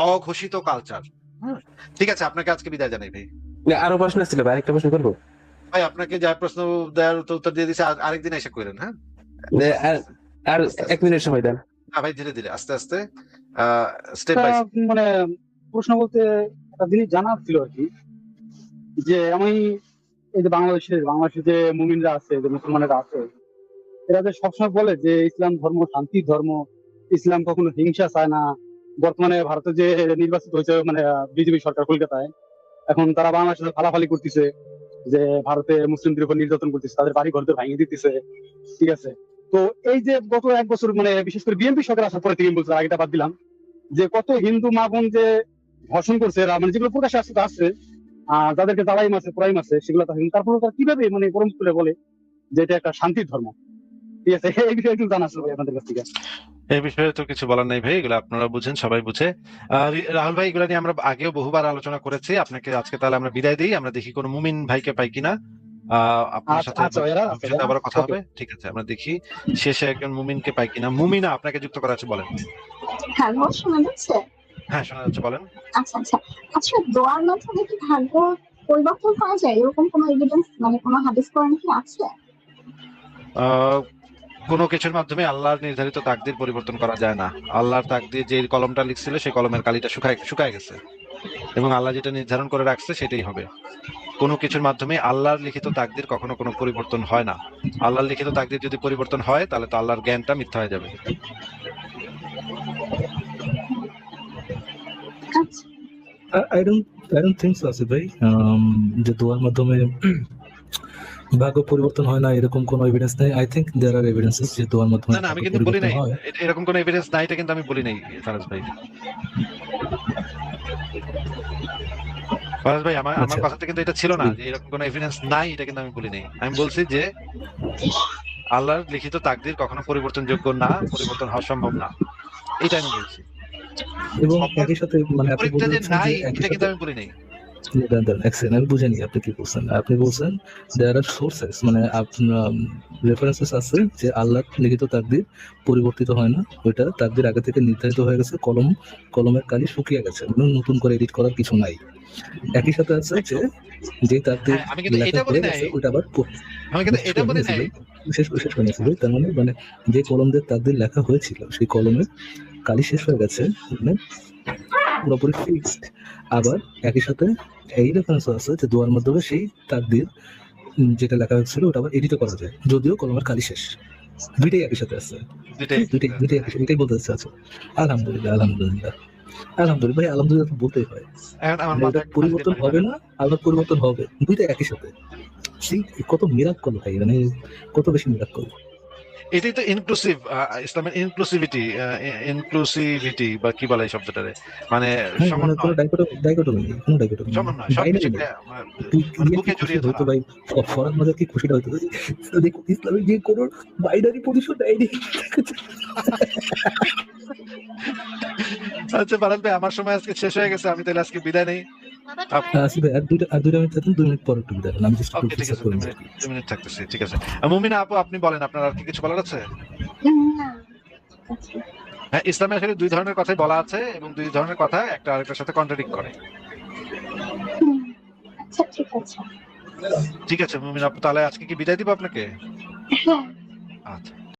B: অঘোষিত কালচার। হ্যাঁ, ঠিক আছে, আপনাকে আজকে বিদায় জানাই ভাই।
C: আরো প্রশ্ন ছিল ভাই, আরেকটা প্রশ্ন করবো?
B: ভাই আপনাকে যা প্রশ্ন দেওয়ার উত্তর দিয়ে দিচ্ছে, আরেকদিন এসে করেন, হ্যাঁ।
C: আর আর 1 মিনিট সময় দেন।
B: না ভাই, ধীরে ধীরে আস্তে আস্তে স্টেপ
D: একটা
B: বাই
D: মানে প্রশ্ন বলতে একটা জিনিস জানার ছিল আর কি, যে আমি এই যে বাংলাদেশের যে মুমিনরা আছে, যে মুসলমানেরা আছে, এরা যে সবসময় বলে যে ইসলাম ধর্ম শান্তির ধর্ম, ইসলাম কখনো হিংসা চায় না। বর্তমানে ভারতে যে নির্বাচিত হয়েছে মানে বিজেপি সরকার কলকাতায়, এখন তারা বাংলাদেশের সাথে ফালাফালি করতেছে যে ভারতে মুসলিমদের উপর নির্যাতন করতেছে, তাদের বাড়ি ঘরদের ভাঙিয়ে দিতেছে, ঠিক আছে। তো এই যে গত 1 বছর মানে বিশেষ করে বিএনপি সরকার আসার পরে থেকে আমি বলছি, আগেটা বাদ দিলাম, যে কত হিন্দু মা বোন যে ধর্ষণ করছে এরা, মানে যেগুলো প্রকাশ্যে আসছে তা আসছে, যাদেরকে জ্বালাই মারছে পোড়াই মারছে সেগুলো তো তারপরে তারা কিভাবে মানে গরম করে বলে যে এটা একটা শান্তির ধর্ম, ঠিক আছে। এই বিষয়ে একটু জানা ছিল ভাই আপনাদের কাছ থেকে।
B: এই বিষয়ে তো কিছু বলার নেই ভাই, এগুলো আপনারা বুঝেন, সবাই বুঝে। রাহুল ভাই, এগুলো নিয়ে আমরা আগেও বহুবার আলোচনা করেছি, আপনাকে আজকে তাহলে আমরা বিদায় দিই, আমরা দেখি কোনো মুমিন ভাইকে পাই কিনা। আপনার
D: আচ্ছা
B: সাথে
D: আচ্ছা ভাইয়া, আচ্ছা
B: ভবিষ্যতে
D: ভাইয়া,
B: আবার কথা
D: ওকে।
B: হবে, ঠিক আছে, আমরা দেখি শেষে একজন মুমিনকে পাই কিনা। মুমিনা, আপনাকে যুক্ত করা আছে, বলেন।
E: হ্যালো, শোনা যাচ্ছে?
B: হ্যাঁ, শোনা যাচ্ছে, বলেন।
E: আচ্ছা আচ্ছা। আচ্ছা, দোয়ার মাধ্যমে কি ভাগ্য পরিবর্তন করা যায়, এরকম কোনো এভিডেন্স মানে কোনো হাদিস কোরআনে কি আছে?
B: আহ কোনো কিছুর মাধ্যমে আল্লাহর নির্ধারিত তাকদির পরিবর্তন করা যায় না। আল্লাহর তাকদির, যে কলমটা লিখছিল সেই কলমের কালিটা শুকায় গেছে, এবং আল্লাহ যেটা নির্ধারণ করে রাখছে সেটাই হবে। কোনো কিছুর মাধ্যমে আল্লাহর লিখিত তাকদির কখনো কোনো পরিবর্তন হয় না। আল্লাহর লিখিত তাকদির যদি পরিবর্তন হয়, তাহলে তো আল্লাহর জ্ঞানটা মিথ্যা হয়ে যাবে।
E: আচ্ছা,
F: I don't think so, Asif ভাই। যে দোয়ার মাধ্যমে ভাগ্য পরিবর্তন হয় না এরকম কোনো এভিডেন্স নেই। I think there are evidences যে দোয়ার মাধ্যমে
B: না না, আমি
F: ভাগ্য
B: কিন্তু বলি
F: পরিবর্তন
B: নাই
F: হয়।
B: এরকম কোনো এভিডেন্স নাই, এটা কিন্তু আমি বলি নাই ফারাজ ভাই। ফারাজ ভাই, আমার
F: আচ্ছা,
B: কথাতে কিন্তু এটা ছিল না
F: জি।
B: যে এরকম কোনো এভিডেন্স নাই, এটা কিন্তু আমি বলি নাই। আমি বলছি যে আল্লাহর লিখিত তাকদির কখনো পরিবর্তনযোগ্য না, পরিবর্তন হওয়া সম্ভব না, এটা আমি বলছি।
F: এবং
B: আপনার
F: একই সাথে মানে আপনি
B: বিপরীতটা
F: বলতে
B: যে
F: চাচ্ছেন
B: নাই,
F: যে একই
B: এটা কিন্তু
F: সাথে
B: আমি বলি নাই।
F: দাঁড়ান, এক সেকেন্ড, আমি বুঝে নিই আপনি কি বলছেন। আপনি বলছেন দেয়ার আর সোর্সেস, মানে আপনার রেফারেন্সেস আছে যে আল্লাহর লিখিত তাকদির পরিবর্তিত হয় না, ওইটা তাকদির আগে থেকে নির্ধারিত হয়ে গেছে, কলমের কালি শুকিয়ে গেছে, নতুন করে এডিট করার কিছু নাই। একই সাথে আছে যে তাকদির
B: হ্যাঁ, আমি কিন্তু
F: লেখা
B: এটা বলি
F: হয়ে
B: নাই,
F: গেছে ওইটা আবার
B: আমি কিন্তু এটা বলি নাই।
F: শেষ করে ছিল। তার মানে যে কলম দিয়ে তাকদির লেখা হয়েছিল সেই কলমের কালি শেষ হয়ে গেছে, মানে পুরোপুরি ফিক্সড। আবার একই সাথে এই রেফারেন্স আছে যে দোয়ার মাধ্যমে সেই তাকদির যেটা লেখা হয়েছিল ওটা আবার এডিটও করা যায়, যদিও কলমের কালি শেষ। দুইটাই একই সাথে আছে, দুইটাই একই সাথে, এটাই বলতে চাচ্ছি। আচ্ছা, আলহামদুলিল্লাহ ভাই, আলহামদুলিল্লাহ তো বলতেই হয়।
B: এখন আমার
F: এটা
B: মাথায়
F: পরিবর্তন হবে না, আবার পরিবর্তন হবে, দুইটা একই সাথে। সেই কত মিরাক্কল ভাই, মানে কত বেশি মিরাক্কল।
B: এটাই তো ইনক্লুসিভ, ইসলামের ইনক্লুসিভিটি বা কি বলে এই শব্দটারে, মানে
F: হ্যাঁ, মানে কোনো
B: সমন্বয়,
F: ডাইকোটমি নেই, কোনো ডাইকোটমি নেই,
B: সমন্বয়,
F: বাইনারি
B: সবকিছুকে
F: নেই। মানে
B: বুকে
F: কি খুশি
B: জড়িয়ে
F: হইতো
B: ধরা।
F: ভাই, ফরাদ মজার কি খুশিটা হইতো দেখুন ইসলামের যে কোনো বাইনারি পজিশন নেই।
B: আচ্ছা ফারাজ ভাই, আমার সময় আজকে শেষ হয়ে গেছে, আমি তাহলে আজকে বিদায় নেই।
F: আসি ভাই, আর দুইটা মিনিট থাকুন, 2 মিনিট পর একটু বিদায় হন, আমি জাস্ট একটু
B: ওকে, ঠিক
F: ফিক্স আপ
B: আছে,
F: করে
B: 2 মিনিট থাকতেছি, ঠিক আছে। মুমিনা আপু, আপনি বলেন, আপনার আর কি কিছু বলার আছে?
E: না, আচ্ছা।
B: হ্যাঁ, ইসলামে আসলে 2 ধরনের কথাই বলা আছে, এবং 2 ধরনের কথা একটা আরেকটার সাথে কন্ট্রাডিক্ট করে।
E: হুম, আচ্ছা, ঠিক আছে।
B: ঠিক আছে মুমিনা আপু, তাহলে আজকে কি বিদায় দিব আপনাকে?
E: হ্যাঁ।
B: আচ্ছা।